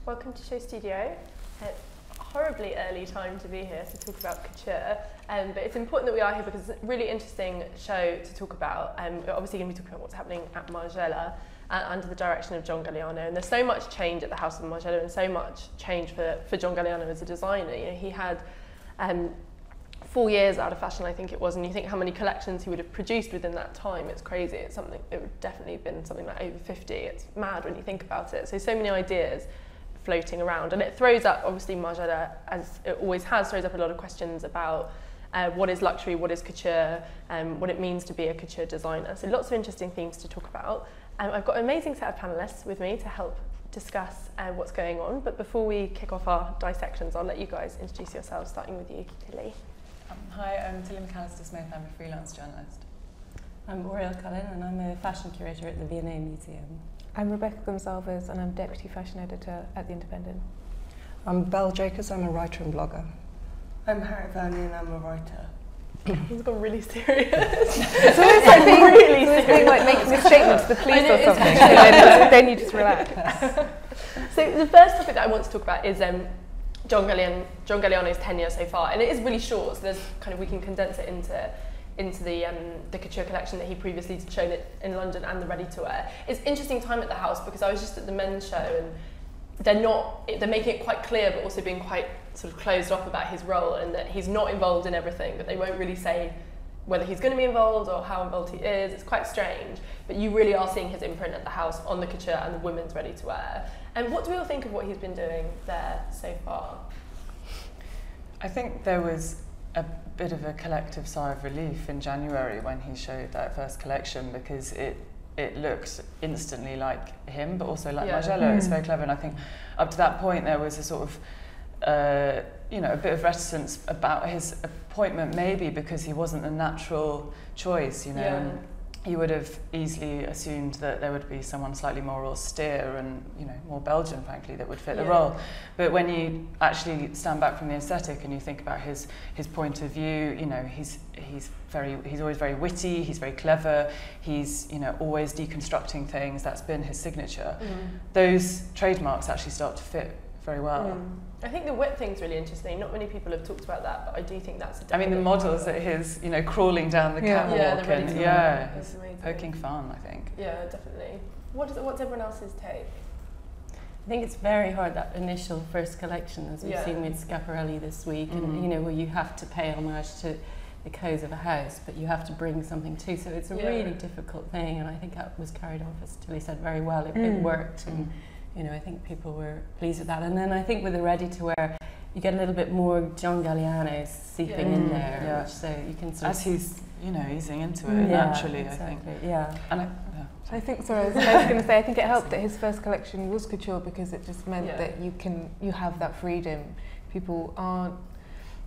welcome to Show Studio. A horribly early time to be here to talk about couture, but it's important that we are here because it's a really interesting show to talk about. We're obviously going to be talking about what's happening at Margiela under the direction of John Galliano, and there's so much change at the House of Margiela and so much change for John Galliano as a designer. You know, he had 4 years out of fashion, I think it was, and you think how many collections he would have produced within that time. It's crazy. It's something, it would definitely have been something like over 50. It's mad when you think about it. So many ideas floating around, and it throws up, obviously Margiela, as it always has, throws up a lot of questions about what is luxury, what is couture, what it means to be a couture designer. So lots of interesting themes to talk about. I've got an amazing set of panellists with me to help discuss what's going on, but before we kick off our dissections, I'll let you guys introduce yourselves, starting with you, Tilly. Hi, I'm Tilly Macalister-Smith. I'm a freelance journalist. I'm Oriole Cullen, and I'm a fashion curator at the Verney Museum. I'm Rebecca Gonsalves, and I'm deputy fashion editor at The Independent. I'm Belle Jacobs. I'm a writer and blogger. I'm Harriet, and I'm a writer. It's gone really serious. It's always like being really serious, like making a statement to the police or something, and then you just relax. So the first topic that I want to talk about is John Galliano's tenure so far, and it is really short. So there's kind of, we can condense it into the couture collection that he previously showed it in London and the ready-to-wear. It's an interesting time at the house because I was just at the men's show, and they're making it quite clear, but also being quite sort of closed off about his role, and that he's not involved in everything, but they won't really say whether he's going to be involved or how involved he is. It's quite strange, but you really are seeing his imprint at the house on the couture and the women's ready-to-wear. And what do we all think of what he's been doing there so far? I think there was a bit of a collective sigh of relief in January when he showed that first collection, because it looked instantly like him, but also like Margiela. It's very clever, and I think up to that point there was a sort of a bit of reticence about his appointment, maybe because he wasn't a natural choice, and you would have easily assumed that there would be someone slightly more austere and more Belgian, frankly, that would fit the role. But when you actually stand back from the aesthetic and you think about his point of view, he's always very witty, he's very clever, he's always deconstructing things. That's been his signature. Those trademarks actually start to fit very well. I think the wit thing's really interesting. Not many people have talked about that, but I do think that's I mean, the models at his, crawling down the catwalk, and he's poking fun, I think. Yeah, definitely. What's everyone else's take? I think it's very hard, that initial first collection, as we've seen with Schiaparelli this week, and where you have to pay homage to the codes of a house, but you have to bring something too. So it's a really difficult thing, and I think that was carried off, as Tilly said, very well. It worked, and I think people were pleased with that. And then I think with the ready-to-wear, you get a little bit more John Galliano seeping in there, which, so you can sort of... As he's, easing into it naturally, exactly, I think. Yeah. And I think, sorry, I was going to say, I think it helped that his first collection was couture, because it just meant that you have that freedom. People aren't,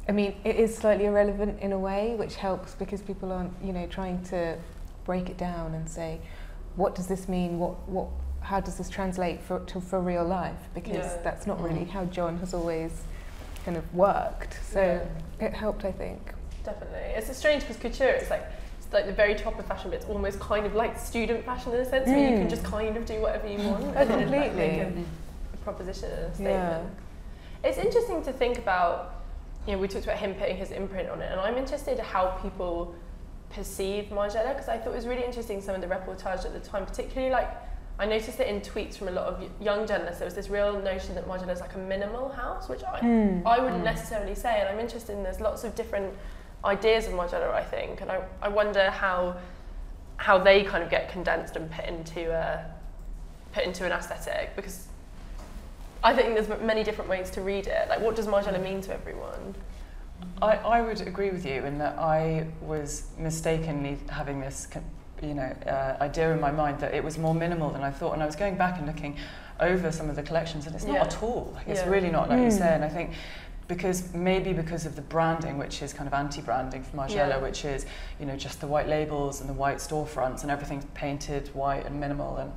I mean, it is slightly irrelevant in a way, which helps because people aren't, trying to break it down and say, what does this mean? How does this translate for real life? Because that's not really how John has always kind of worked. So it helped, I think. Definitely. It's strange because couture, it's like the very top of fashion, but it's almost kind of like student fashion in a sense, where you can just kind of do whatever you want. And then like make a proposition and a statement. It's interesting to think about, we talked about him putting his imprint on it, and I'm interested in how people perceive Margiela, because I thought it was really interesting, some of the reportage at the time, particularly I noticed that in tweets from a lot of young journalists, there was this real notion that Margiela is like a minimal house, which I wouldn't necessarily say, and I'm interested in, there's lots of different ideas of Margiela, I think, and I wonder how they kind of get condensed and put into an aesthetic, because I think there's many different ways to read it. Like, what does Margiela mean to everyone? I would agree with you in that I was mistakenly having this idea in my mind that it was more minimal than I thought, and I was going back and looking over some of the collections, and it's not at all. It's really not, like you say, and I think because of the branding, which is kind of anti-branding for Margiela, which is just the white labels and the white storefronts, and everything's painted white and minimal, and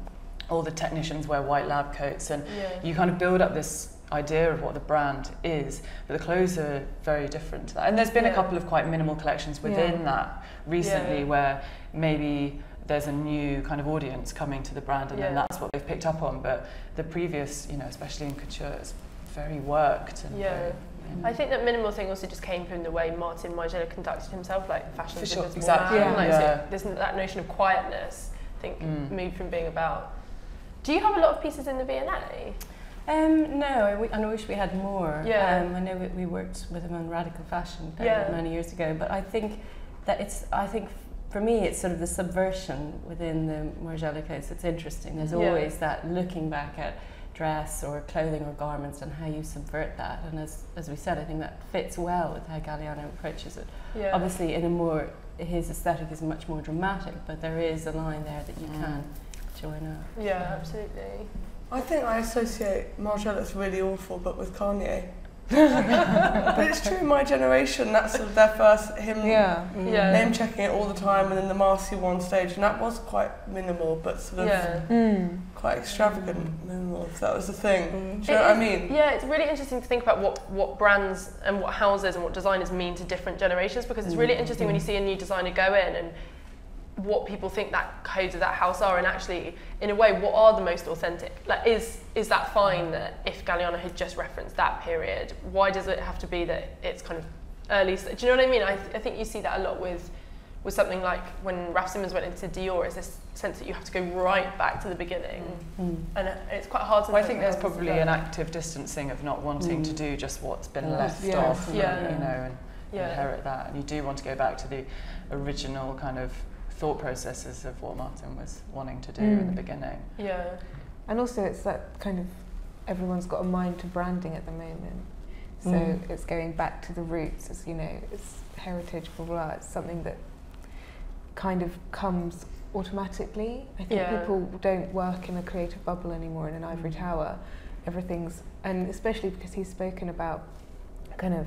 all the technicians wear white lab coats, and you kind of build up this idea of what the brand is, but the clothes are very different to that. And there's been a couple of quite minimal collections within that recently, where maybe there's a new kind of audience coming to the brand, and then that's what they've picked up on. But the previous, you know, especially in couture, it's very worked. And very, I think that minimal thing also just came from the way Martin Margiela conducted himself, like fashion For sure, business exactly. man. Like, Yeah. so there's that notion of quietness, I think, moved from being about. Do you have a lot of pieces in the V&A? No, I wish we had more. Yeah. I know we worked with him on Radical Fashion many years ago, but I think that for me it's sort of the subversion within the Margiela case that's interesting. There's always that looking back at dress or clothing or garments and how you subvert that, and as we said, I think that fits well with how Galliano approaches it. Obviously his aesthetic is much more dramatic, but there is a line there that you can join up. Yeah, absolutely. I think I associate Margiela's really awful, but with Kanye. But it's true, in my generation, that's sort of their first, name checking it all the time, and then the Marcy one stage, and that was quite minimal, but sort of quite extravagant minimal, if that was the thing. Do you know what I mean? Yeah, it's really interesting to think about what brands and what houses and what designers mean to different generations, because it's really interesting when you see a new designer go in and what people think that codes of that house are, and actually, in a way, what are the most authentic? Like, is that fine that if Galliano had just referenced that period, why does it have to be that it's kind of early? Do you know what I mean? I think you see that a lot with something like when Raf Simons went into Dior, is this sense that you have to go right back to the beginning, and it's quite hard to. Well, I think there's probably an active distancing of not wanting to do just what's been left off, you know, and inherit that, and you do want to go back to the original kind of thought processes of what Martin was wanting to do in the beginning. Yeah. And also it's that kind of, everyone's got a mind to branding at the moment. So it's going back to the roots, as you know, it's heritage, blah, blah, blah. It's something that kind of comes automatically. I think people don't work in a creative bubble anymore, in an ivory tower. Everything's, and especially because he's spoken about kind of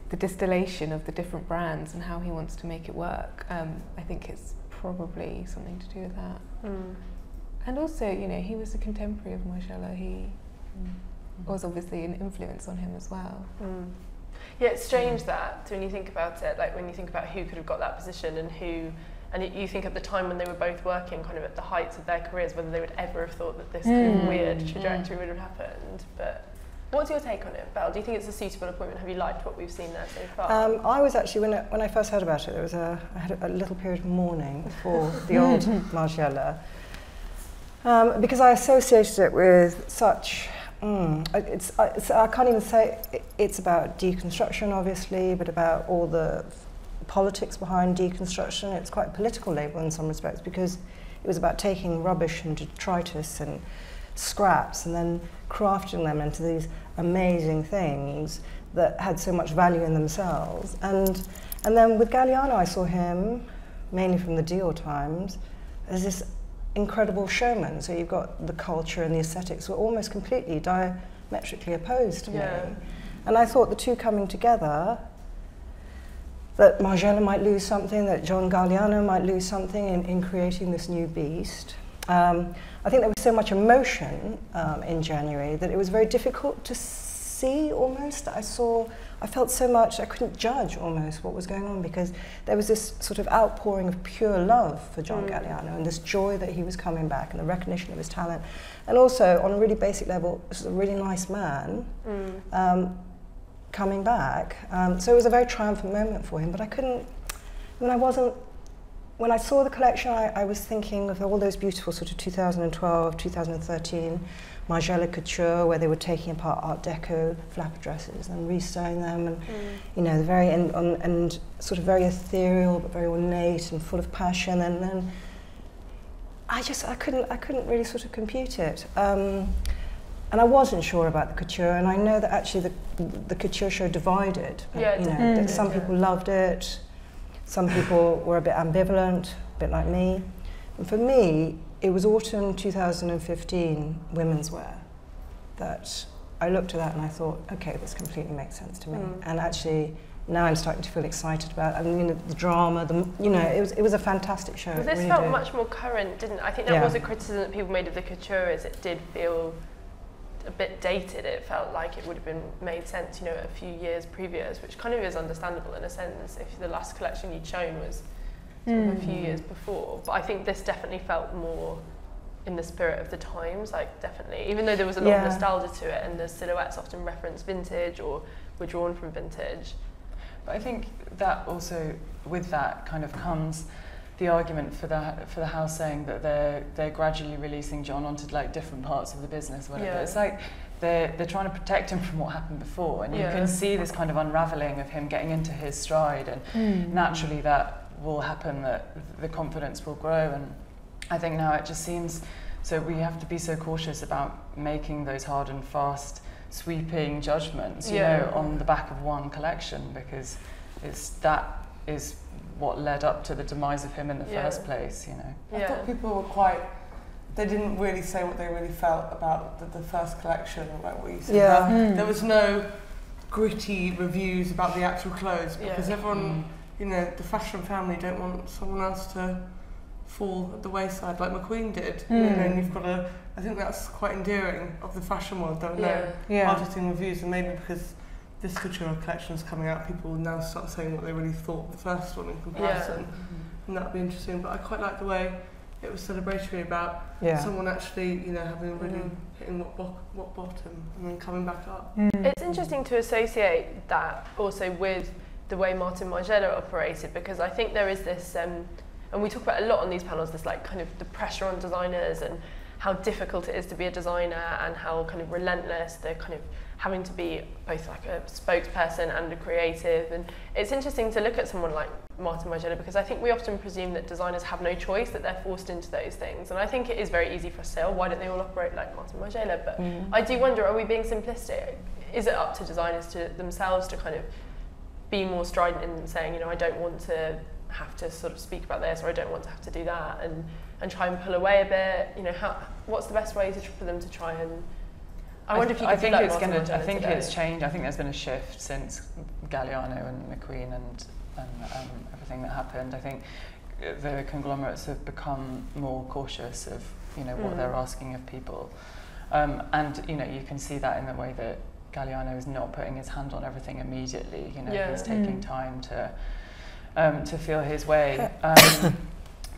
the distillation of the different brands and how he wants to make it work. I think it's probably something to do with that. And also, you know, he was a contemporary of Margiela. He was obviously an influence on him as well. Yeah, it's strange that when you think about it, like when you think about who could have got that position and who, and you think at the time when they were both working kind of at the heights of their careers, whether they would ever have thought that this kind of weird trajectory would have happened. But what's your take on it, Belle? Do you think it's a suitable appointment? Have you liked what we've seen there so far? I was actually, when I first heard about it, I had a little period of mourning for the old Margiela, because I associated it with such, I can't even say it's about deconstruction, obviously, but about all the politics behind deconstruction. It's quite a political label in some respects, because it was about taking rubbish and detritus and scraps and then crafting them into these amazing things that had so much value in themselves. And then with Galliano, I saw him, mainly from the Dior times, as this incredible showman. So you've got the culture and the aesthetics were almost completely diametrically opposed to me. And I thought the two coming together, that Margiela might lose something, that John Galliano might lose something in creating this new beast. I think there was so much emotion in January that it was very difficult to see almost. I felt so much, I couldn't judge almost what was going on, because there was this sort of outpouring of pure love for John Galliano and this joy that he was coming back and the recognition of his talent. And also, on a really basic level, this is a really nice man coming back. So it was a very triumphant moment for him, but I couldn't, when I saw the collection, I was thinking of all those beautiful sort of 2012, 2013 Margiela Couture, where they were taking apart Art Deco flapper dresses and resewing them, and you know, the very and sort of very ethereal but very ornate and full of passion. And then I couldn't really sort of compute it. And I wasn't sure about the couture, and I know that actually the couture show divided. You know, that some people loved it. Some people were a bit ambivalent, a bit like me. And for me, it was autumn 2015 women's wear that I looked at that and I thought, okay, this completely makes sense to me. And actually, now I'm starting to feel excited about it. I mean, the drama, you know, it was a fantastic show. But this really felt did. much more current, didn't it? I think that was a criticism that people made of the couture, is it did feel a bit dated. It felt like it would have been made sense, you know, a few years previous, which kind of is understandable in a sense if the last collection you'd shown was sort of a few years before, but I think this definitely felt more in the spirit of the times, like definitely, even though there was a lot of nostalgia to it and the silhouettes often reference vintage or were drawn from vintage. But I think that also, with that kind of comes the argument for the house saying that they're gradually releasing John onto like different parts of the business, whatever. It's like they're trying to protect him from what happened before, and you can see this kind of unraveling of him getting into his stride, and naturally that will happen, that the confidence will grow. And I think now it just seems, so we have to be so cautious about making those hard and fast sweeping judgments, you know, on the back of one collection, because that is what led up to the demise of him in the first place, you know. I thought people were quite, they didn't really say what they really felt about the first collection, like what you said. There was no gritty reviews about the actual clothes, because everyone, you know, the fashion family don't want someone else to fall at the wayside like McQueen did. You know, and you've got to, I think that's quite endearing of the fashion world, don't know marketing reviews, and maybe because this couture collection is coming out, people will now start saying what they really thought of the first one in comparison, and that'd be interesting. But I quite like the way it was celebratory about someone actually, you know, having really hitting what bottom and then coming back up. It's interesting to associate that also with the way Maison Margiela operated, because I think there is this, and we talk about a lot on these panels, this like kind of the pressure on designers and how difficult it is to be a designer, and how kind of relentless they're kind of having to be both like a spokesperson and a creative. And it's interesting to look at someone like Maison Margiela, because I think we often presume that designers have no choice, that they're forced into those things. And I think it is very easy for us to say, oh, why don't they all operate like Maison Margiela? But I do wonder, are we being simplistic? Is it up to designers to themselves to kind of be more strident in saying, you know, I don't want to have to sort of speak about this, or I don't want to have to do that, and try and pull away a bit? You know, what's the best way for them to try and... I wonder if you could do that. I think it's changed. I think there's been a shift since Galliano and McQueen and everything that happened. I think the conglomerates have become more cautious of, you know, what they're asking of people, and you know, you can see that in the way that Galliano is not putting his hand on everything immediately. You know, he's taking time to feel his way.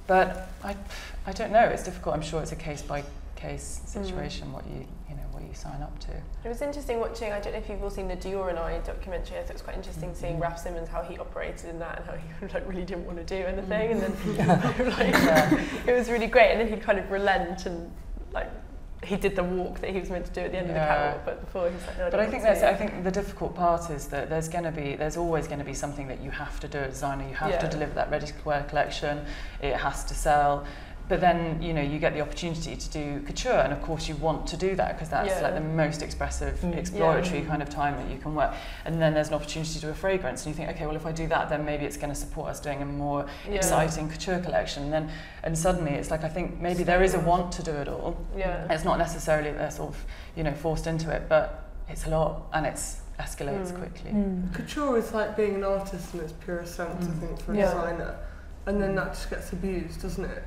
But I don't know. It's difficult. I'm sure it's a case by case situation what you sign up to. It was interesting watching, I don't know if you've all seen the Dior and I documentary. I thought it was quite interesting seeing Raf Simons, how he operated in that, and how he like really didn't want to do anything, and then it was really great. And then he'd kind of relent, and like he did the walk that he was meant to do at the end of the catwalk, but before he's like, no, but I think the difficult part is that there's always going to be something that you have to do as a designer. You have to deliver that ready-to-wear collection. It has to sell. But then, you know, you get the opportunity to do couture, and of course you want to do that because that's like the most expressive, exploratory kind of time that you can work. And then there's an opportunity to do a fragrance, and you think, okay, well, if I do that, then maybe it's going to support us doing a more exciting couture collection. And suddenly it's like, I think maybe there is a want to do it all. It's not necessarily they're sort of, you know, forced into it, but it's a lot, and it's escalates quickly. Couture is like being an artist in its purest sense, I think, for a designer. And then that just gets abused, doesn't it?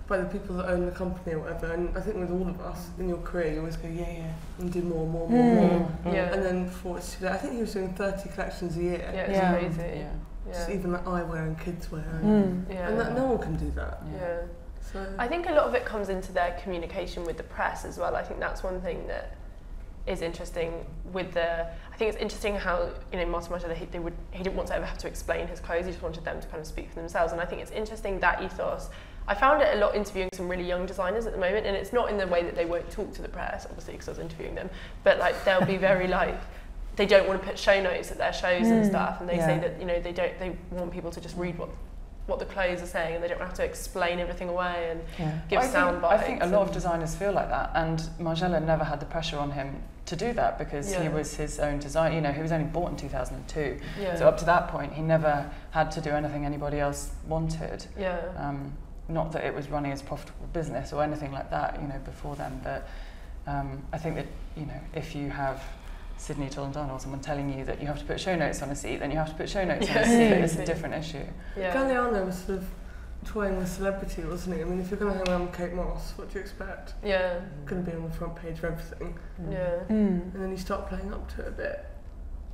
By the people that own the company or whatever. And I think with all of us, in your career, you always go, and do more. And then before it's too late. I think he was doing 30 collections a year. It's crazy. Just even like eyewear and kids wear. And that, no one can do that. So I think a lot of it comes into their communication with the press as well. I think that's one thing that is interesting with I think it's interesting how, you know, Maison Margiela, he didn't want to ever have to explain his clothes. He just wanted them to kind of speak for themselves. And I think it's interesting, that ethos. I found it a lot interviewing some really young designers at the moment, and it's not in the way that they won't talk to the press, obviously, because I was interviewing them, but like they'll be very like, they don't want to put show notes at their shows and stuff, and they say that, you know, they want people to just read what the clothes are saying, and they don't have to explain everything away and give sound bites. I think a lot of designers feel like that, and Margiela never had the pressure on him to do that, because he was his own designer. You know, he was only bought in 2002, so up to that point he never had to do anything anybody else wanted. Not that it was running as a profitable business or anything like that, you know, before then, but I think that, you know, if you have Sydney Toledano or someone telling you that you have to put show notes on a seat, then you have to put show notes on a seat. It's a different issue. Galliano was sort of toying with celebrity, wasn't he? I mean, if you're going to hang around with Kate Moss, what do you expect? Going to be on the front page of everything. And then you start playing up to it a bit.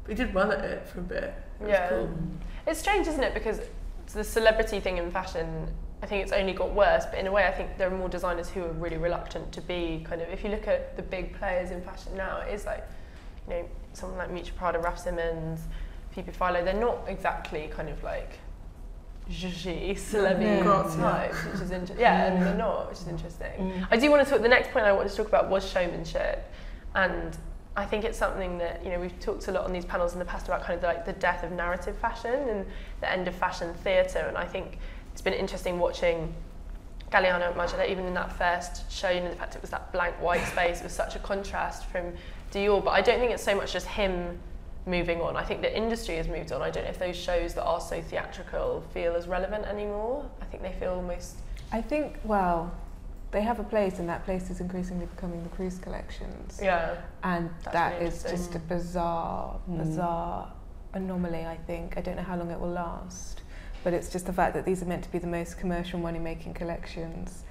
But he did well at it for a bit. It was cool. It's strange, isn't it? Because the celebrity thing in fashion, I think it's only got worse, but in a way I think there are more designers who are really reluctant to be kind of, if you look at the big players in fashion now, it is like, you know, someone like Miuccia Prada, Raf Simons, Phoebe Philo, they're not exactly kind of like zhuzhy, celebrity types, which is interesting. Yeah, and they're not, which is interesting. I do want to talk, the next point I wanted to talk about was showmanship, and I think it's something that, you know, we've talked a lot on these panels in the past about kind of like the death of narrative fashion and the end of fashion theatre, and I think it's been interesting watching Galliano and Margiela, even in that first show, you know, the fact it was that blank white space was such a contrast from Dior, but I don't think it's so much just him moving on. I think the industry has moved on. I don't know if those shows that are so theatrical feel as relevant anymore. I think they feel almost... I think, well, they have a place, and that place is increasingly becoming the cruise collections. Yeah. And that really is just a bizarre anomaly, I think. I don't know how long it will last, but it's just the fact that these are meant to be the most commercial money-making collections,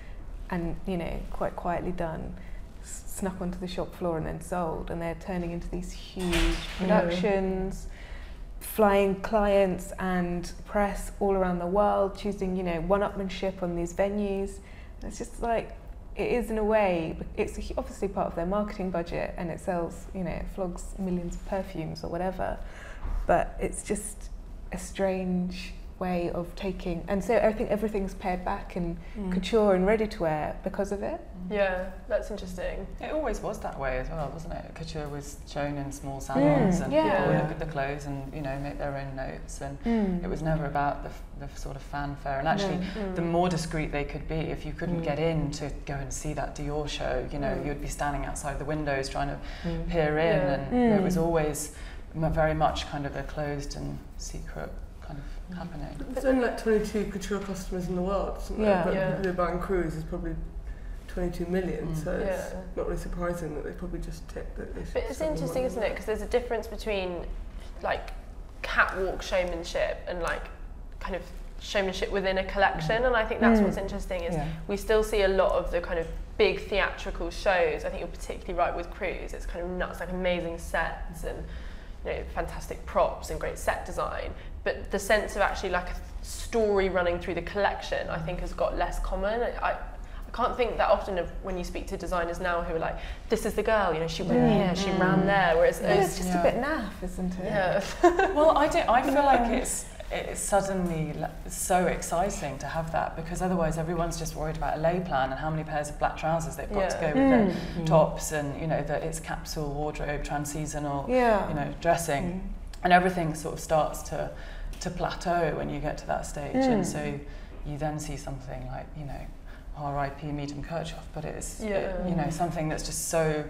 and, you know, quite quietly done, snuck onto the shop floor and then sold, and they're turning into these huge productions, flying clients and press all around the world, choosing, you know, one-upmanship on these venues. And it's just like, it is in a way, it's obviously part of their marketing budget, and it sells, you know, it flogs millions of perfumes or whatever, but it's just a strange way of taking, and so I think everything's pared back in couture and ready-to-wear because of it. Yeah, that's interesting. It always was that way as well, wasn't it? Couture was shown in small salons, and people would look at the clothes and, you know, make their own notes, and it was never about the sort of fanfare. And actually, the more discreet they could be, if you couldn't get in to go and see that Dior show, you know, you'd be standing outside the windows trying to peer in, and it was always very much kind of a closed and secret kind of happening. There's only like 22 couture customers in the world, isn't there? But people who are buying cruise is probably 22 million, so it's not really surprising that they probably just take that. But it's interesting, isn't it? Because there's a difference between like catwalk showmanship and like kind of showmanship within a collection, and I think that's what's interesting is we still see a lot of the kind of big theatrical shows. I think you're particularly right with cruise. It's kind of nuts, like amazing sets and, you know, fantastic props and great set design, but the sense of actually like a story running through the collection, I think, has got less common. I can't think that often of when you speak to designers now who are like, this is the girl, you know, she went here, she ran there, whereas it's just a bit naff, isn't it? Yeah. Well, I feel like it's suddenly so exciting to have that, because otherwise everyone's just worried about a lay plan and how many pairs of black trousers they've got to go with their tops, and, you know, that it's capsule wardrobe, trans-seasonal, you know, dressing, and everything sort of starts to plateau when you get to that stage, and so you then see something like, you know, R.I.P. Medium Kirchhoff, but it's you know, something that's just so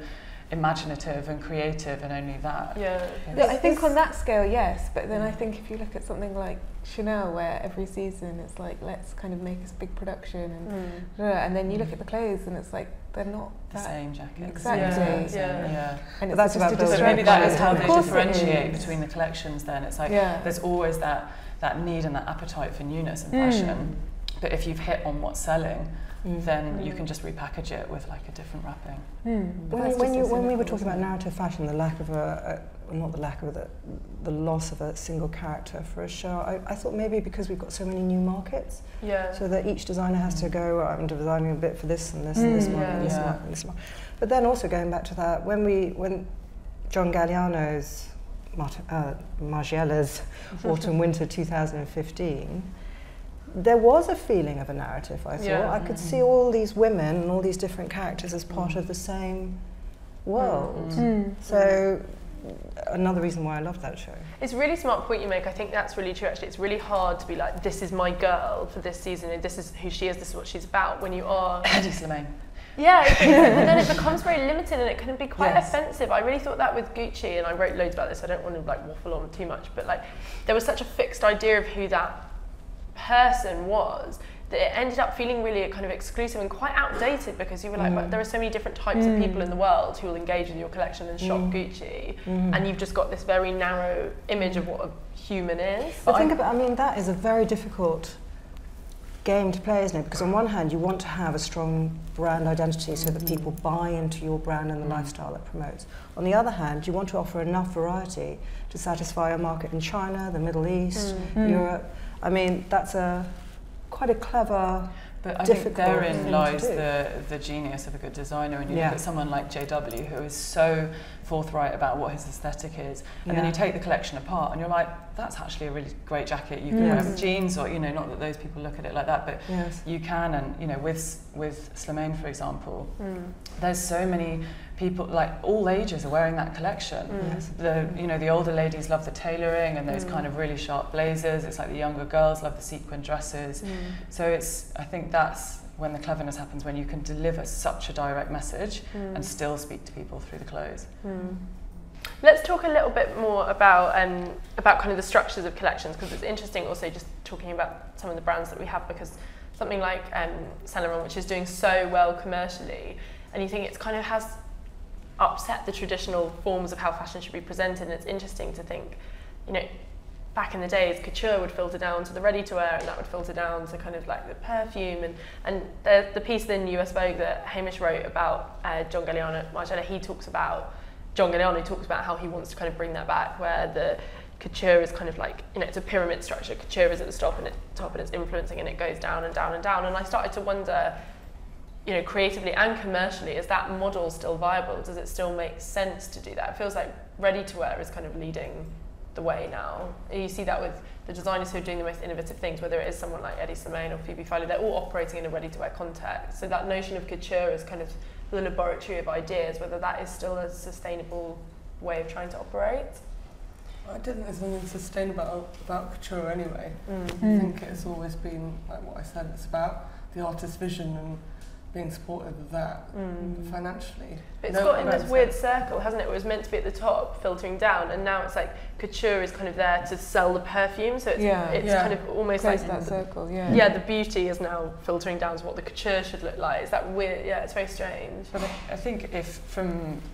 imaginative and creative, and only that. Yeah, I think on that scale, yes, but then I think if you look at something like Chanel, where every season it's like, let's kind of make this big production, and then you look at the clothes and it's like, they're not the same jackets. Exactly. And that's about so maybe that is how they differentiate between the collections then. It's like, there's always that need and that appetite for newness in fashion, but if you've hit on what's selling, then you can just repackage it with like a different wrapping. When we were talking about narrative fashion, the lack of the loss of a single character for a show, I thought maybe because we've got so many new markets, so that each designer has to go, I'm designing a bit for this and this and this market and this market and this market. But then also going back to that, when John Galliano's Margiela's Autumn Winter 2015, there was a feeling of a narrative, I thought. I could see all these women and all these different characters as part of the same world. So another reason why I loved that show. It's a really smart point you make. I think that's really true, actually. It's really hard to be like, this is my girl for this season, and this is who she is, this is what she's about, when you are... Hedy Slimane. Yeah, and then it becomes very limited, and it can be quite offensive. I really thought that with Gucci, and I wrote loads about this, I don't want to like waffle on too much, but like there was such a fixed idea of who that person was that it ended up feeling really kind of exclusive and quite outdated, because you were like, well, there are so many different types of people in the world who will engage with your collection and shop Gucci, and you've just got this very narrow image of what a human is. But think about, I mean, that is a very difficult game to play, isn't it? Because on one hand, you want to have a strong brand identity so that people buy into your brand and the lifestyle it promotes. On the other hand, you want to offer enough variety to satisfy a market in China, the Middle East, Europe. I mean, that's quite a clever. But I think therein lies the genius of a good designer. And you look at someone like JW, who is so forthright about what his aesthetic is, and then you take the collection apart and you're like, that's actually a really great jacket you can wear with jeans, or, you know, not that those people look at it like that, but you can. And, you know, with Slimane, for example, there's so many people, like all ages, are wearing that collection. You know, the older ladies love the tailoring and those kind of really sharp blazers. It's like the younger girls love the sequin dresses. So I think that's when the cleverness happens, when you can deliver such a direct message and still speak to people through the clothes. Let's talk a little bit more about kind of the structures of collections, because it's interesting also just talking about some of the brands that we have, because something like Saint Laurent, which is doing so well commercially, and you think it's kind of has upset the traditional forms of how fashion should be presented. And it's interesting to think, you know, back in the days, couture would filter down to the ready-to-wear, and that would filter down to kind of like the perfume. And the piece in US Vogue that Hamish wrote about John Galliano at Margiela, John Galliano talks about how he wants to kind of bring that back, where the couture is kind of like, you know, it's a pyramid structure. Couture is at the top and it's influencing, and it goes down and down and down. And I started to wonder, you know, creatively and commercially, is that model still viable? Does it still make sense to do that? It feels like ready-to-wear is kind of leading the way now. You see that with the designers who are doing the most innovative things, whether it is someone like Eddie Slimane or Phoebe Philo, they're all operating in a ready-to-wear context. So that notion of couture is kind of the laboratory of ideas, whether that is still a sustainable way of trying to operate. I don't think there's anything sustainable about couture anyway. I think it's always been, like what I said, it's about the artist's vision and being supportive of that financially. But it's got in this weird circle, hasn't it? It was meant to be at the top, filtering down, and now it's like couture is kind of there to sell the perfume. So it's kind of almost like that circle. Yeah, the beauty is now filtering down to what the couture should look like. Is that weird? Yeah, it's very strange. But I think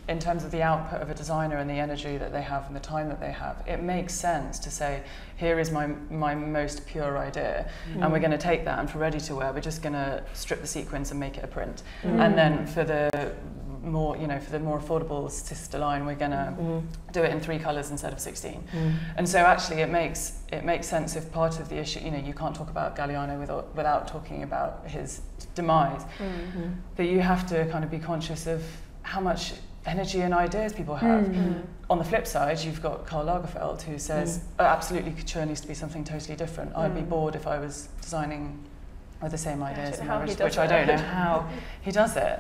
in terms of the output of a designer and the energy that they have and the time that they have, it makes sense to say, here is my most pure idea, and we're going to take that, and for ready to wear, we're just going to strip the sequins and make it a print. And then for the more, you know, for the more affordable sister line, we're going to do it in 3 colours instead of 16. And so actually it makes sense if part of the issue, you know, you can't talk about Galliano without talking about his demise. But you have to kind of be conscious of how much energy and ideas people have. On the flip side, you've got Karl Lagerfeld, who says, absolutely, couture needs to be something totally different. I'd be bored if I was designing with the same ideas, which I don't know how he does it.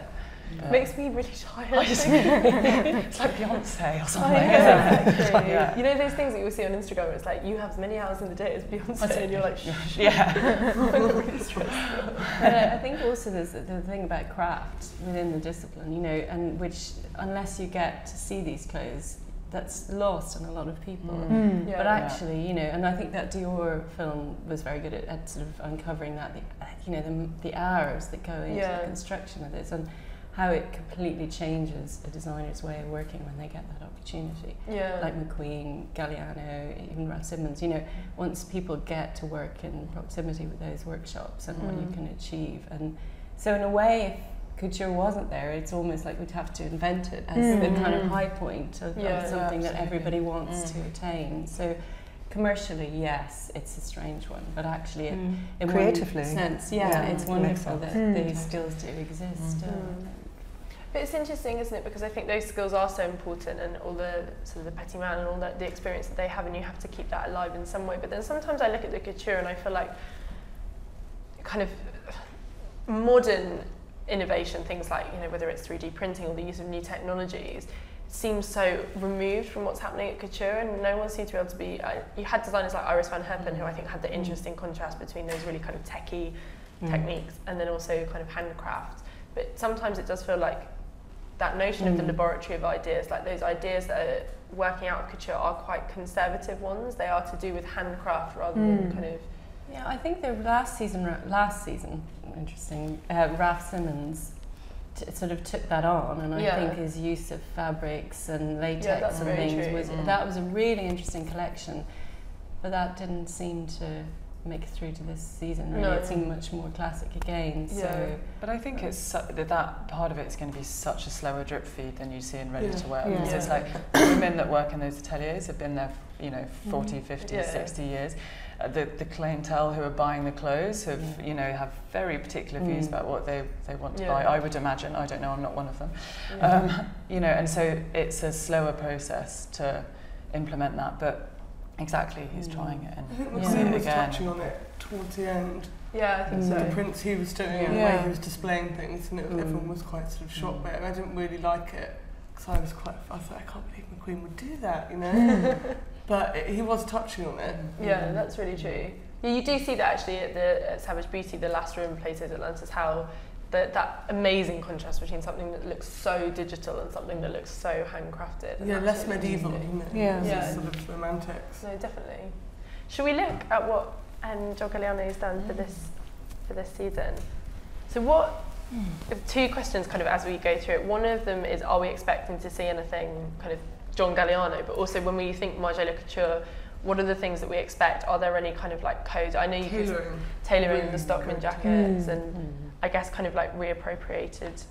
Makes me really tired. It's like Beyonce or something. You know those things that you will see on Instagram where it's like, you have as many hours in the day as Beyonce, and you're like, shh. Really stressful. I think also there's the thing about craft within the discipline, you know, and which, unless you get to see these clothes, that's lost on a lot of people. But actually, you know, and I think that Dior film was very good at sort of uncovering that, you know, the hours that go into the construction of this, and how it completely changes a designer's way of working when they get that opportunity. Like McQueen, Galliano, even Raf Simons, you know, once people get to work in proximity with those workshops and what you can achieve. And so in a way, if couture wasn't there, it's almost like we'd have to invent it as the kind of high point of something that everybody wants to attain. So commercially, yes, it's a strange one, but actually in creatively, one sense, it's wonderful that these skills do exist. But it's interesting, isn't it? Because I think those skills are so important, and all the sort of the petit man and all the experience that they have, and you have to keep that alive in some way. But then sometimes I look at the couture and I feel like kind of modern innovation, things like, you know, whether it's 3D printing or the use of new technologies, seems so removed from what's happening at couture, and no one seems to be able to be. You had designers like Iris van Herpen, who I think had the interesting contrast between those really kind of techie techniques and then also kind of handcraft. But sometimes it does feel like that notion of the laboratory of ideas, like those ideas that are working out of couture, are quite conservative ones. They are to do with handcraft rather than kind of. Yeah, I think the last season, interesting. Raf Simons sort of took that on, and I think his use of fabrics and latex and things was that was a really interesting collection, but that didn't seem to make it through to this season. Really, it seemed much more classic again. Yeah. So, but I think it's that part of it is going to be such a slower drip feed than you see in ready to wear. Yeah. So it's like the women that work in those ateliers have been there, 40, 50, 60 years. The clientele who are buying the clothes have very particular views about what they want to buy. I would imagine. I don't know. I'm not one of them. And so it's a slower process to implement that. But exactly, he's trying it, and he was touching on it towards the end. Yeah, I think so. The prints he was doing and the way he was displaying things, and everyone was quite sort of shocked by it. And I didn't really like it because I was like, I can't believe McQueen would do that, But he was touching on it. Yeah, that's really true. Yeah, you do see that actually at Savage Beauty, the last room places Atlantis, how that amazing contrast between something that looks so digital and something that looks so handcrafted. Yeah, less medieval, isn't it? Yeah. Sort of romantics. No, definitely. Should we look at what John Galliano's done for this season? So two questions kind of as we go through it. One of them is, are we expecting to see anything kind of John Galliano, but also when we think Margiela Couture, what are the things that we expect? Are there any kind of like codes? I know you can tailoring the Stockman jackets and I guess kind of like reappropriated.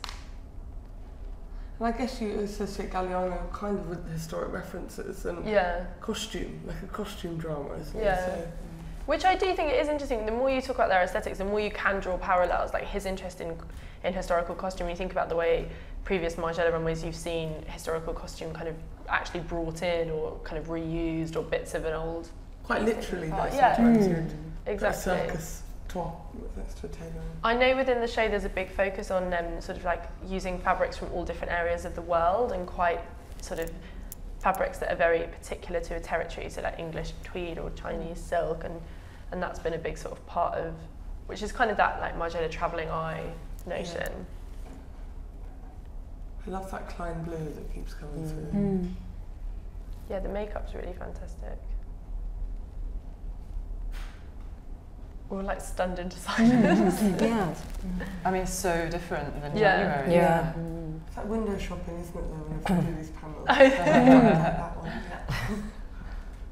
And I guess you associate Galliano kind of with historic references and costume, like a costume drama, isn't it? So. Which I do think it is interesting. The more you talk about their aesthetics, the more you can draw parallels. Like his interest in historical costume, when you think about the way previous Margiela runways you've seen historical costume kind of actually brought in or kind of reused or bits of an old... Quite literally, exactly. A circus top next to a tailor. I know within the show there's a big focus on sort of like using fabrics from all different areas of the world and quite sort of fabrics that are very particular to a territory, so like English tweed or Chinese silk, and that's been a big sort of part of, which is kind of that like Margiela travelling eye notion. Yeah. I love that Klein blue that keeps coming through. Yeah, the makeup's really fantastic. We're like stunned into silence. I mean, it's so different than January. Yeah. It's like window shopping, isn't it, though, when you do these panels? That one,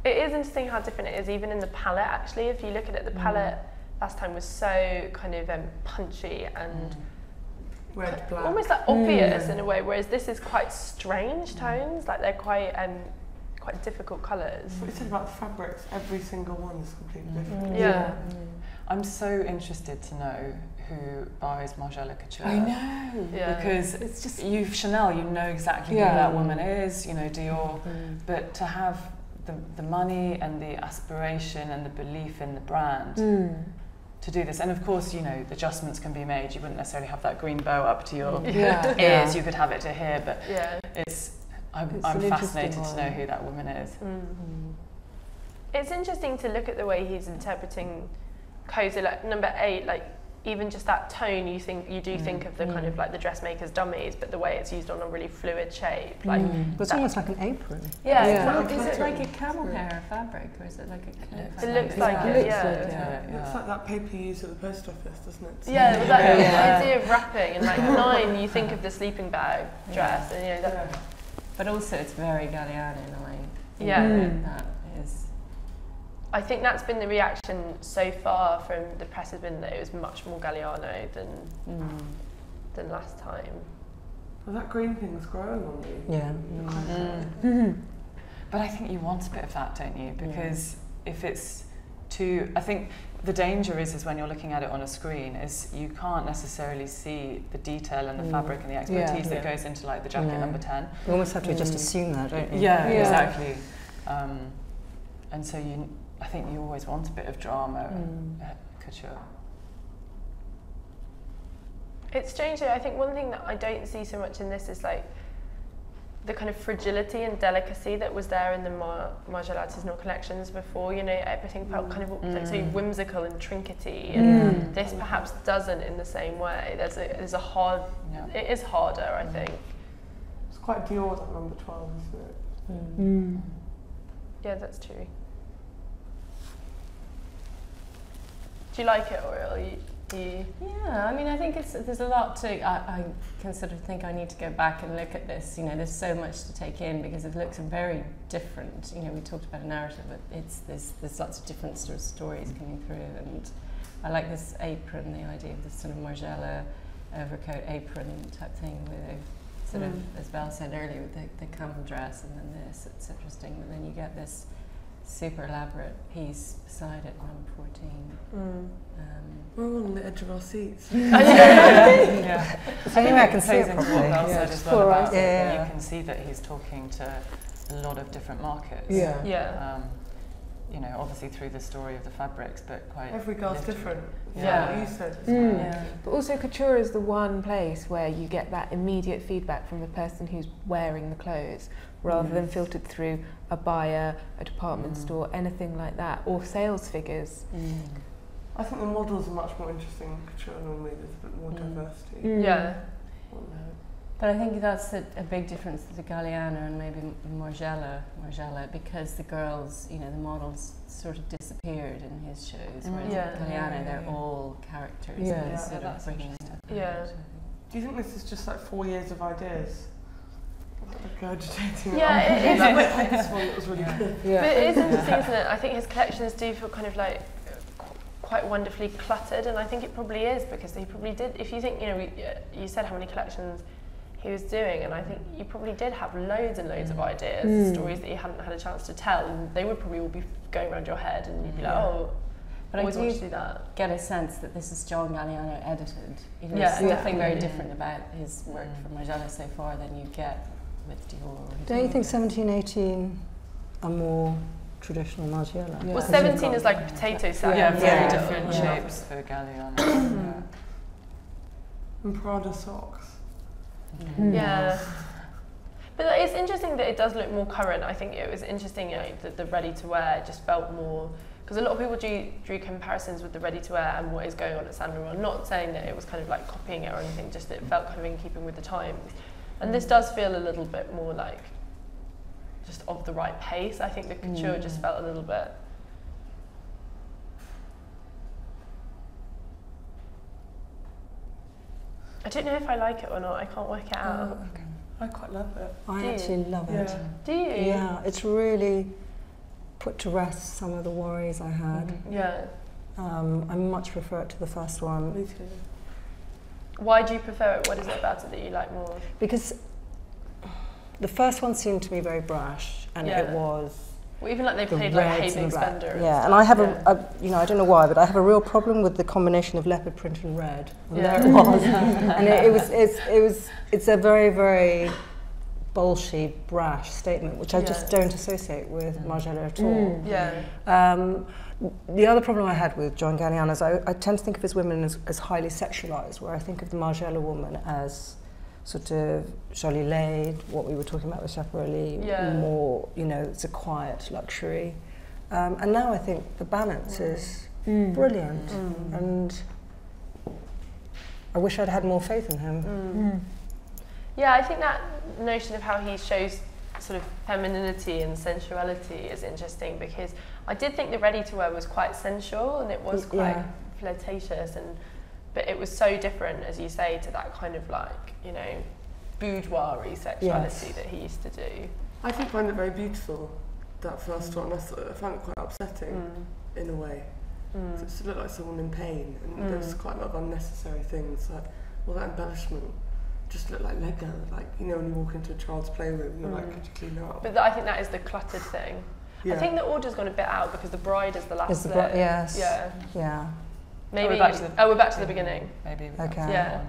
It is interesting how different it is, even in the palette, actually. If you look at it, the palette last time was so kind of punchy and red, black. Almost like obvious in a way, whereas this is quite strange tones, like they're quite difficult colours. What you said about the fabrics, every single one is completely different. Yeah. I'm so interested to know who buys Margiela Couture. I know. Yeah. Because it's just Chanel, you know exactly who that woman is, Dior, but to have the money and the aspiration and the belief in the brand to do this, and of course, adjustments can be made. You wouldn't necessarily have that green bow up to your ears. You could have it to here, but I'm fascinated to know who that woman is. It's interesting to look at the way he's interpreting codes. Like number 8, like even just that tone, you do think of the kind of like the dressmaker's dummies, but the way it's used on a really fluid shape, like but it's almost like an apron. Is it like a camel hair fabric, or is it like a? It looks like it. It looks like that paper you use at the post office, doesn't it? Yeah, with that idea of wrapping, and like 9, you think of the sleeping bag dress, and that. But also, it's very Galliano in a way. That is. I think that's been the reaction so far from the press, has been that it was much more Galliano than last time. Well, that green thing was growing on me. But I think you want a bit of that, don't you? Because if it's too... I think the danger is when you're looking at it on a screen, is you can't necessarily see the detail and the fabric and the expertise that goes into like the jacket number 10. You almost have to just assume that, don't you? Yeah, exactly. And so I think you always want a bit of drama at couture. It's strange though, I think one thing that I don't see so much in this is like the kind of fragility and delicacy that was there in the Margiela Artisanal collections before. Everything felt kind of like so whimsical and trinkety, and this perhaps doesn't in the same way. There's a hard, it is harder, I think. It's quite Dior, that number 12, isn't it? Yeah, that's true. Do you like it, Oriole? Yeah, I mean, I think there's a lot to. I can sort of think I need to go back and look at this. You know, there's so much to take in because it looks very different. You know, we talked about a narrative, but there's lots of different sort of stories coming through, and I like this apron, the idea of this sort of Margiela overcoat apron type thing with sort of, as Val said earlier, with the camel dress and then this. It's interesting, but then you get this super elaborate piece beside it, number 14. We're all on the edge of our seats. Yeah. Anyway, I can see it what properly. Val said as well about yeah. You can see that he's talking to a lot of different markets. Yeah. You know, obviously through the story of the fabrics, but quite every girl's different. Yeah. What you said. Yeah. But also couture is the one place where you get that immediate feedback from the person who's wearing the clothes, rather than filtered through a buyer, a department store, anything like that, or sales figures. I think the models are much more interesting in couture normally. There's a bit more diversity. Yeah. But I think that's a big difference to Galliano and maybe Margiela, because the girls, you know, the models sort of disappeared in his shows, whereas Galliano, they're all characters. Yeah. Sort of bringing stuff Yeah. Do you think this is just like 4 years of ideas? Regurgitating. Yeah, it is. This one was really good. But it is interesting, isn't it? I think his collections do feel kind of like quite wonderfully cluttered, and I think it probably is because he probably did. If you think, you know, you said how many collections he was doing, and I think you probably did have loads and loads of ideas, stories that you hadn't had a chance to tell, and they would probably all be going around your head, and you'd be like, oh, but always want to do that. Get a sense that this is John Galliano edited. You know, Yeah, there's nothing very different about his work from Margiela so far than you get with Dior. Don't you think 17, 18 are more traditional Margiela? Well, 17 is like a potato salad. Yeah, very Yeah. different Yeah. shapes for Galliano. And Prada socks. Yeah. But it's interesting that it does look more current. I think it was interesting, you know, that the ready-to-wear just felt more, because a lot of people drew comparisons with the ready-to-wear and what is going on at Saint Laurent. Not saying that it was kind of like copying it or anything, just that it felt kind of in keeping with the times. And this does feel a little bit more like just of the right pace. I think the couture just felt a little bit. I don't know if I like it or not. I can't work it out. Okay. I quite love it. I actually love it. Yeah. Do you? Yeah, it's really put to rest some of the worries I had. Yeah. I much prefer it to the first one. Me too. Why do you prefer it? What is it about it that you like more? Because the first one seemed to me very brash, and it was. Well, even like they The played like reds Hey and Big black. Spender. Yeah, and I have you know, I don't know why, but I have a real problem with the combination of leopard print and red. And there it was, and it's a very, very bolshy, brash statement, which I just don't associate with Margiela at all. Yeah. The other problem I had with John Galliano is I tend to think of his women as highly sexualized, where I think of the Margiela woman as sort of Jolie Lade, what we were talking about with Schiaparelli, more, you know, it's a quiet luxury. And now I think the balance is brilliant, and I wish I'd had more faith in him. Yeah, I think that notion of how he shows sort of femininity and sensuality is interesting, because I did think the ready-to-wear was quite sensual and it was quite flirtatious, but it was so different, as you say, to that kind of like, you know, boudoir-y sexuality that he used to do. I think I find it very beautiful, that first one. I found it quite upsetting in a way. It just looked like someone in pain, and there was quite a lot of unnecessary things, like all that embellishment just looked like Lego, like, you know, when you walk into a child's playroom, you're like, could you clean up? But I think that is the cluttered thing. I think the order's gone a bit out because the bride is the last bit. Yes. Yeah. Maybe. We're back to the beginning. Maybe. Okay. Yeah.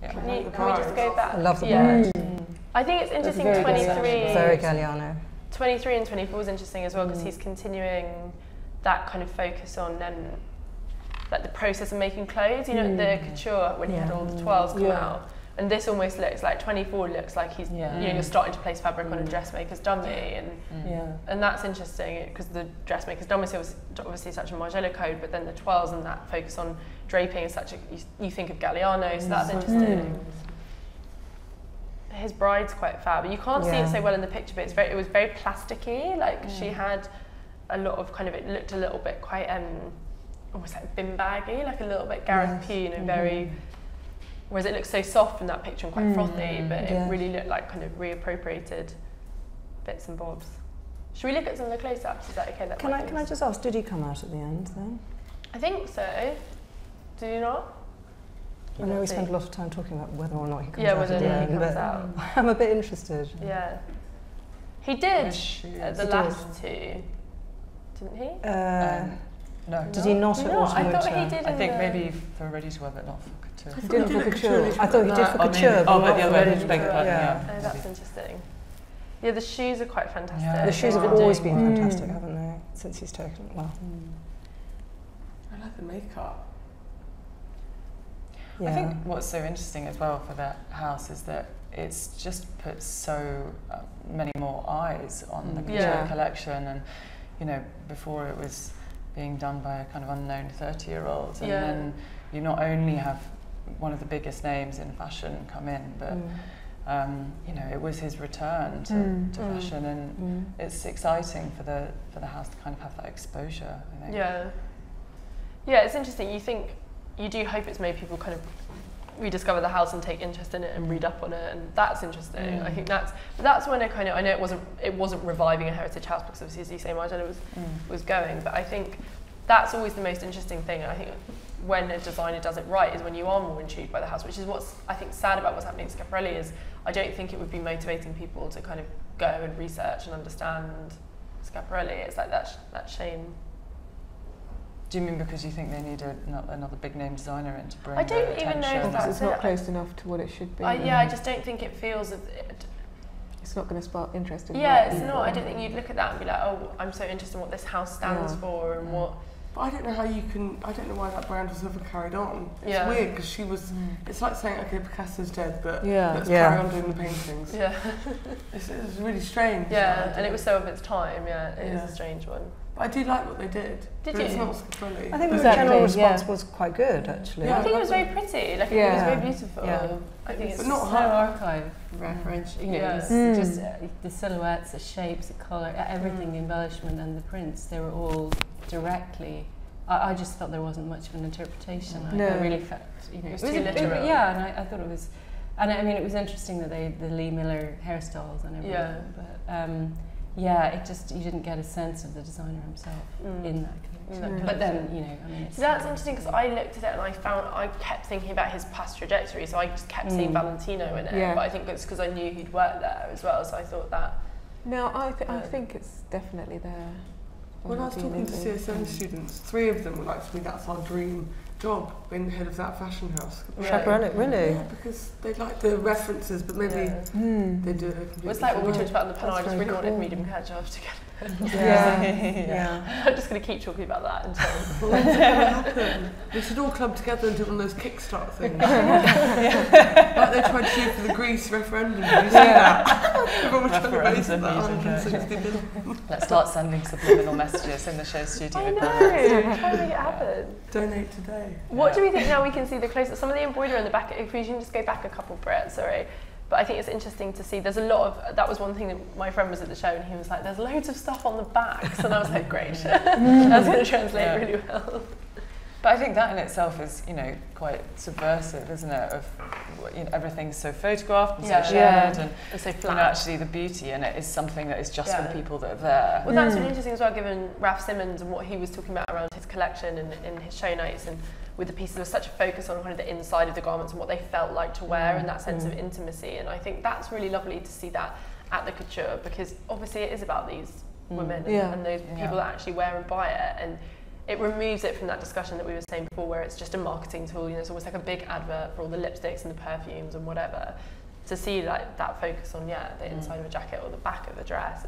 Can we just go back? I love the bride. bride. I think it's interesting. very 23. Very Galliano. 23 and 24 is interesting as well, because he's continuing that kind of focus on like the process of making clothes. You know, the couture when he had all the 12s come out. And this almost looks like 24 looks like he's, you know, you're starting to place fabric on a dressmaker's dummy, and that's interesting because the dressmaker's dummy was obviously such a Margiela code, but then the 12s and that focus on draping is such a, you think of Galliano, so that's interesting. His bride's quite fab. You can't see it so well in the picture, but it was very plasticky. Like she had a lot of kind of, it looked a little bit quite almost like bin baggy, like a little bit Gareth Pugh, you know, very. Whereas it looks so soft in that picture and quite frothy, but it really looked like kind of reappropriated bits and bobs. Should we look at some of the close-ups? Is that okay? That can I just ask, did he come out at the end then? I think so. Do you not? I know we spent a lot of time talking about whether or not he comes out at the end, but I'm a bit interested. Yeah. He did the last two, didn't he? No. Did he not at Autumn I thought Winter? he did. I think maybe for Ready to Wear, but not for Couture. He did for Couture. I thought he did for Couture, but not the for Ready to Wear. Yeah. Oh, that's interesting. Yeah, the shoes are quite fantastic. Yeah. The shoes have always been fantastic, haven't they? Since he's taken. Well. I like the makeup. Yeah. I think what's so interesting as well for that house is that it's just put so many more eyes on the Couture collection, and you know, before it was being done by a kind of unknown 30-year-old, and then you not only have one of the biggest names in fashion come in, but you know, it was his return to fashion, and it's exciting for the house to kind of have that exposure, I think. Yeah, it's interesting. You do hope it's made people kind of rediscover the house and take interest in it and read up on it, and that's interesting. I think that's when I know it wasn't reviving a heritage house, because obviously, as you say, Margiela was going, but I think that's always the most interesting thing. And I think when a designer does it right is when you are more intrigued by the house, which is what's I think sad about what's happening at Schiaparelli. Is I don't think it would be motivating people to kind of go and research and understand Schiaparelli. It's like that shame. Do you mean because you think they need another big name designer in to bring I don't even know if that's it's not close enough to what it should be. I just don't think it feels it's not going to spark interest in it's not. I don't think you'd look at that and be like, oh, I'm so interested in what this house stands for and what. But I don't know I don't know why that brand was ever carried on. It's weird because she was. It's like saying, okay, Picasso's dead, but let's carry on doing the paintings. Yeah. It's really strange. Yeah, and it was so of its time. Yeah, it is a strange one. But I do like what they did. Did but you? It's not Schiaparelli. I think the general response was quite good, actually. Yeah, I think it was very pretty. Like it was very beautiful. Yeah. I think it's not so archive reference. You know, it's just the silhouettes, the shapes, the colour, everything, the embellishment and the prints. They were all directly. I just felt there wasn't much of an interpretation. I really felt, you know, it was too literal. And I thought it was, and I mean, it was interesting that the Lee Miller hairstyles and everything. Yeah. But it just, you didn't get a sense of the designer himself in that collection. But then, you know, I mean, so that's interesting because I looked at it and I kept thinking about his past trajectory, so I just kept seeing Valentino in it. Yeah. But I think it's because I knew he'd worked there as well, so I thought that. No, I think it's definitely there. When I was talking to CSM students, 3 of them were like, for me, that's our dream job, being the head of that fashion house. Schiaparelli, really? Yeah, because they like the references, but maybe they do it completely. It's like what we talked about in the panel. I just really wanted medium hair jobs to get. Yeah. I'm just going to keep talking about that until. We should all club together and do one of those Kickstart things. Like they tried to do for the Greece referendum. Did you see that? Everyone was trying to raise that 160 million. Let's start sending subliminal messages in the show studio. I know. Try to make it happen. Donate today. What do we think now we can see the close-up? Some of the embroidery on the back. If we can just go back a couple, Brett. Sorry. But I think it's interesting to see, there's a lot of, that was one thing that my friend was at the show and he was like, there's loads of stuff on the backs. And I was like, great, that's going to translate really well. But I think that in itself is, you know, quite subversive, isn't it? Of, you know, everything's so photographed and so shared and so flat. You know, actually the beauty in it is something that is just for the people that are there. Well, that's really interesting as well, given Raf Simons and what he was talking about around his collection and in his show notes, and with the pieces, there was such a focus on kind of the inside of the garments and what they felt like to wear and that sense of intimacy. And I think that's really lovely to see that at the couture, because obviously it is about these women and those people that actually wear and buy it. And it removes it from that discussion that we were saying before, where it's just a marketing tool. You know, it's almost like a big advert for all the lipsticks and the perfumes and whatever. To see like that focus on the inside of a jacket or the back of a dress.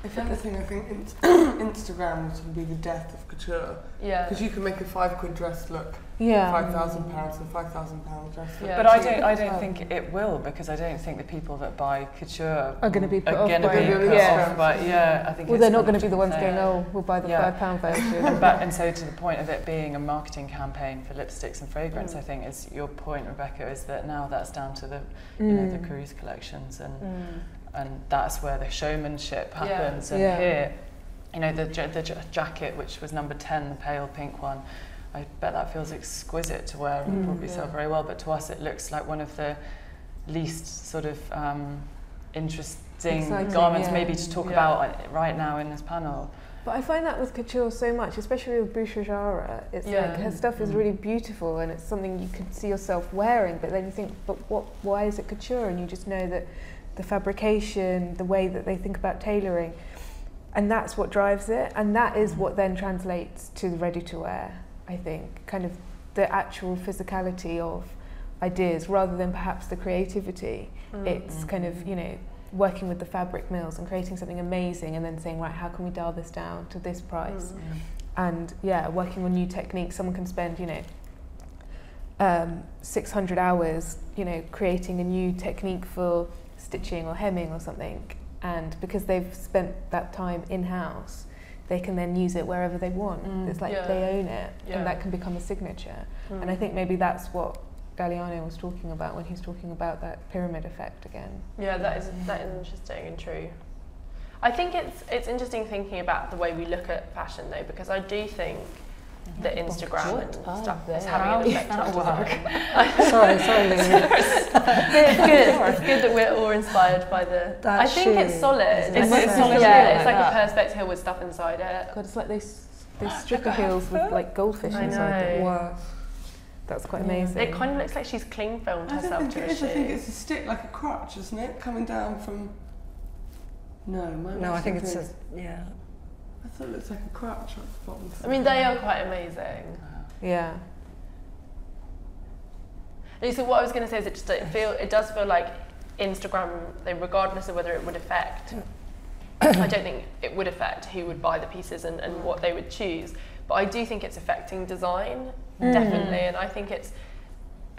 If anything, I think Instagram would be the death of couture. Yeah. Because you can make a £5 dress look £5,000 and £5,000 dress look. Yeah. But I don't think it will, because I don't think the people that buy couture are going to be put off by I think. Well, they're not going to be the ones going, oh, we'll buy the £5 version. And so to the point of it being a marketing campaign for lipsticks and fragrance, I think is your point, Rebecca, is that now that's down to the you know, the cruise collections and that's where the showmanship happens. And here, you know, the jacket, which was number 10, the pale pink one, I bet that feels exquisite to wear and probably sell very well, but to us it looks like one of the least sort of interesting garments maybe to talk about right now in this panel. But I find that with couture so much, especially with Bouchard. It's like her stuff is really beautiful and it's something you could see yourself wearing, but then you think, but why is it couture? And you just know that the fabrication, the way that they think about tailoring, and that's what drives it, and that is what then translates to the ready-to-wear, I think, kind of the actual physicality of ideas rather than perhaps the creativity. It's kind of, you know, working with the fabric mills and creating something amazing and then saying, right, how can we dial this down to this price? And working on new techniques. Someone can spend, you know, 600 hours, you know, creating a new technique for stitching or hemming or something, and because they've spent that time in-house, they can then use it wherever they want. It's like they own it, and that can become a signature. And I think maybe that's what Galliano was talking about when he's talking about that pyramid effect again. Yeah, that is interesting and true. I think it's interesting thinking about the way we look at fashion though, because I do think that Instagram and stuff is having an effect on design. sorry, Lily. It's good that we're all inspired by the. I think it's solid. It's like a Perspex heel with stuff inside it. God, it's like those stripper heels with like goldfish inside them. Wow. That's quite amazing. It kind of looks like she's cling filmed herself to a shoe. I think it's a stick, like a crutch, isn't it? Coming down from. No, I think it's a, I thought it looks like a crutch at the bottom. I mean, they are quite amazing. Yeah. And so what I was going to say is it does feel like Instagram, regardless of whether it would affect, I don't think it would affect who would buy the pieces and what they would choose. But I do think it's affecting design, definitely, and I think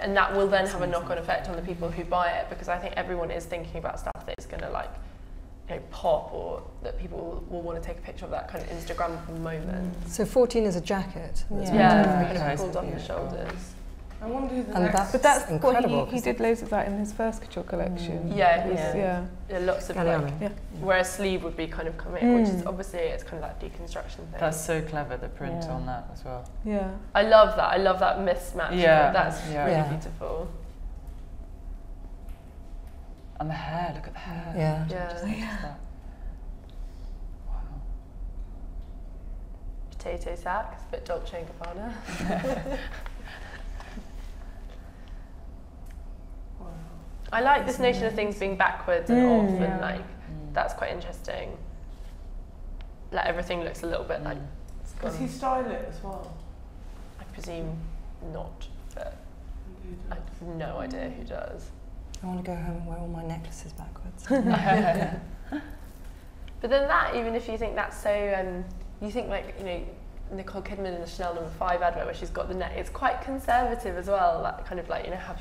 and that will then have a knock-on effect on the people who buy it, because I think everyone is thinking about stuff that is going to like, you know, pop, or that people will want to take a picture of that kind of Instagrammable moment. So 14 is a jacket. Kind of pulled off the shoulders. I wonder who but that's incredible. He did loads of that in his first couture collection. Yeah, lots of whereas sleeve would be kind of coming, which is obviously it's kind of that deconstruction thing. That's so clever, the print on that as well. Yeah, I love that. I love that mismatch. Yeah, that's really beautiful. And the hair, look at the hair. Yeah. Wow. Potato sacks, a bit Dolce & Gabbana. I like this notion of things being backwards and off, and like that's quite interesting. Like everything looks a little bit like. Does he style it as well? I presume not, but I have no idea who does. I want to go home and wear all my necklaces backwards. But then that, even if you think that's so, you think like, you know, Nicole Kidman in the Chanel No. 5 advert where she's got the neck, it's quite conservative as well. That kind of like, you know, have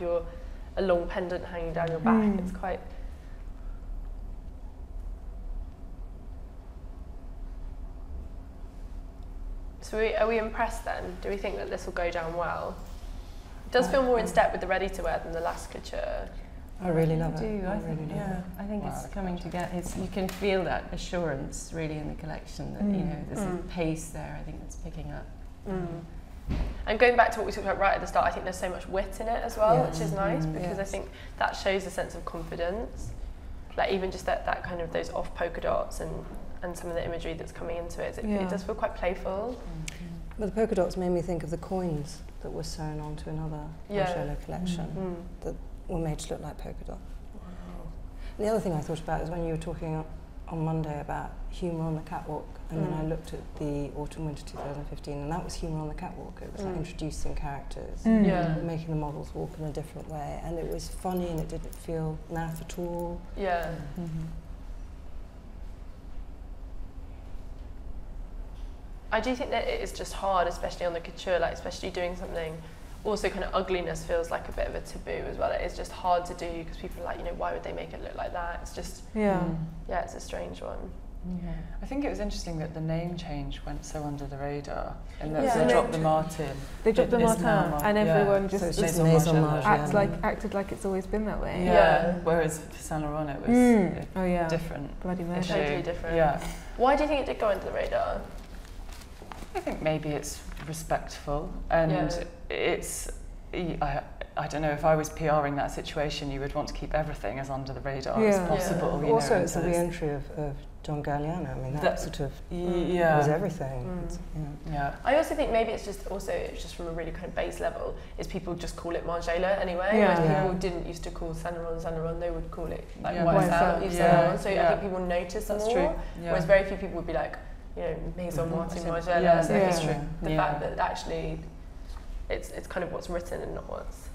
a long pendant hanging down your back. It's quite. So are we impressed then? Do we think that this will go down well? It does feel more in step with the ready-to-wear than the last couture. I really love it. I think it's coming together. You can feel that assurance really in the collection that you know there's a pace there. I think that's picking up. And going back to what we talked about right at the start, I think there's so much wit in it as well, which is nice, because I think that shows a sense of confidence. Like even just that kind of those off polka dots and some of the imagery that's coming into it, it does feel quite playful. But the polka dots made me think of the coins that were sewn onto another Margiela collection that were made to look like polka dot. And the other thing I thought about is when you were talking on Monday about humour on the catwalk, and then I looked at the autumn-winter 2015, and that was humour on the catwalk. It was like introducing characters, making the models walk in a different way, and it was funny and it didn't feel naff at all. Yeah. I do think that it is just hard, especially on the couture, like especially doing something. Also, kind of ugliness feels like a bit of a taboo as well. It is just hard to do because people are like, you know, why would they make it look like that? It's just, it's a strange one. Yeah. I think it was interesting that the name change went so under the radar, and that they dropped the Martin. They dropped the Martin, and everyone just Maison Margiela acted like it's always been that way. Whereas for Saint Laurent it was different. Bloody totally different. Why do you think it did go under the radar? I think maybe it's respectful, and it's. I don't know, if I was PRing that situation, you would want to keep everything as under the radar as possible. You also, know, it's the re-entry of John Galliano. I mean, that sort of was everything. I also think maybe it's just from a really kind of base level, is people just call it Margiela anyway. When people didn't used to call Saint Laurent, they would call it like YSL. So I think people notice that's more. True. Whereas very few people would be like, you know, Maison Margiela. So it's true. The fact that actually it's kind of what's written and not what's.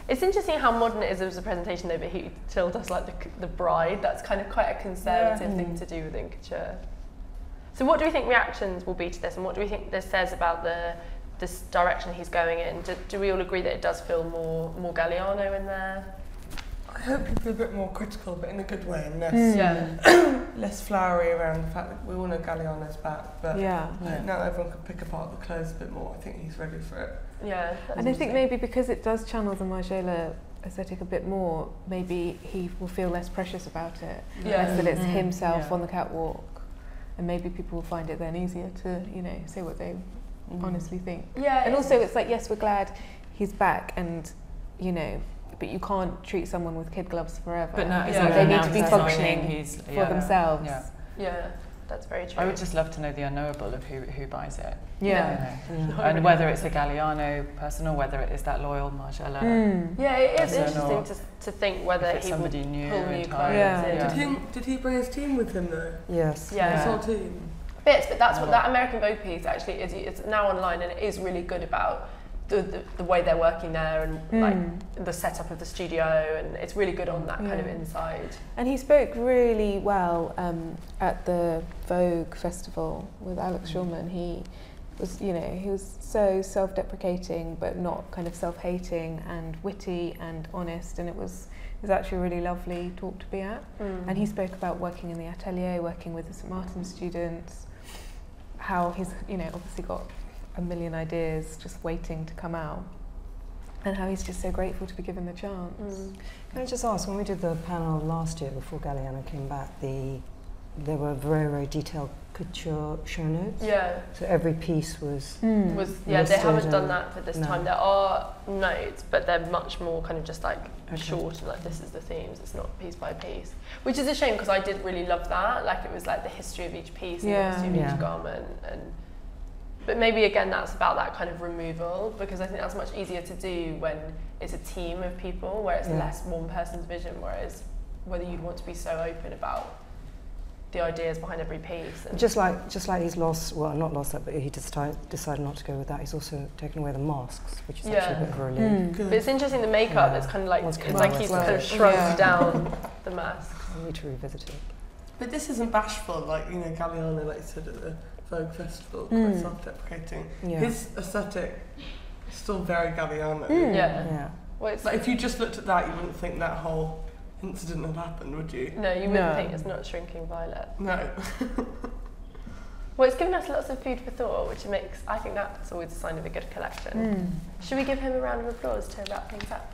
It's interesting how modern it is as a presentation though, but he still does like the bride. That's kind of quite a conservative thing to do within couture. So what do we think reactions will be to this, and what do we think this says about this direction he's going in? Do we all agree that it does feel more Galliano in there? I hope people are a bit more critical, but in a good way, and less, less flowery around the fact that we all know Galliano's back, but now everyone can pick apart the clothes a bit more. I think he's ready for it. Yeah, and I think maybe because it does channel the Margiela aesthetic a bit more, maybe he will feel less precious about it. As that it's himself on the catwalk, and maybe people will find it then easier to, you know, say what they honestly think. And also it's like, yes, we're glad he's back, and you know, but you can't treat someone with kid gloves forever. But no, they need to be functioning for themselves. Yeah, that's very true. I would just love to know the unknowable of who buys it. And whether it's a Galliano person or whether it is that loyal Margiela. Yeah, it is interesting to think whether he will pull new clients in. Did he bring his team with him though? Yes. Yeah. His whole team. Bits, but that's what that American Vogue piece actually is. It's now online, and it is really good about the way they're working there, and like the setup of the studio, and it's really good on that kind of inside. And he spoke really well at the Vogue festival with Alex Schulman. He was, you know, he was so self-deprecating but not kind of self-hating, and witty and honest, and it was actually a really lovely talk to be at. And he spoke about working in the atelier, working with the St Martin's students, how he's, you know, obviously got a million ideas just waiting to come out, and how he's just so grateful to be given the chance. Can I just ask, when we did the panel last year before Galliano came back, there were very, very detailed couture show notes. So every piece was they haven't done that for this time. There are notes, but they're much more kind of just like short, and like this is the themes. It's not piece by piece, which is a shame because I did really love that. Like it was like the history of each piece and the history of each garment, but maybe again that's about that kind of removal, because I think that's much easier to do when it's a team of people, where it's less one person's vision, whereas whether you'd want to be so open about the ideas behind every piece. And just like he's not lost that, but he decided not to go with that. He's also taken away the masks, which is actually a bit of a relief. But it's interesting, the makeup, it's kind of like, it's like he's kind of shrunk down the masks. I need to revisit it. But this isn't bashful, like, you know, Galliano, like you said at the Vogue festival, quite self-deprecating. His aesthetic is still very Galliano. Well, it's like if you just looked at that, you wouldn't think that whole incident had happened, would you? No, you wouldn't think it's not shrinking violet. No. Well, it's given us lots of food for thought, which makes, I think that's always a sign of a good collection. Should we give him a round of applause to wrap things up?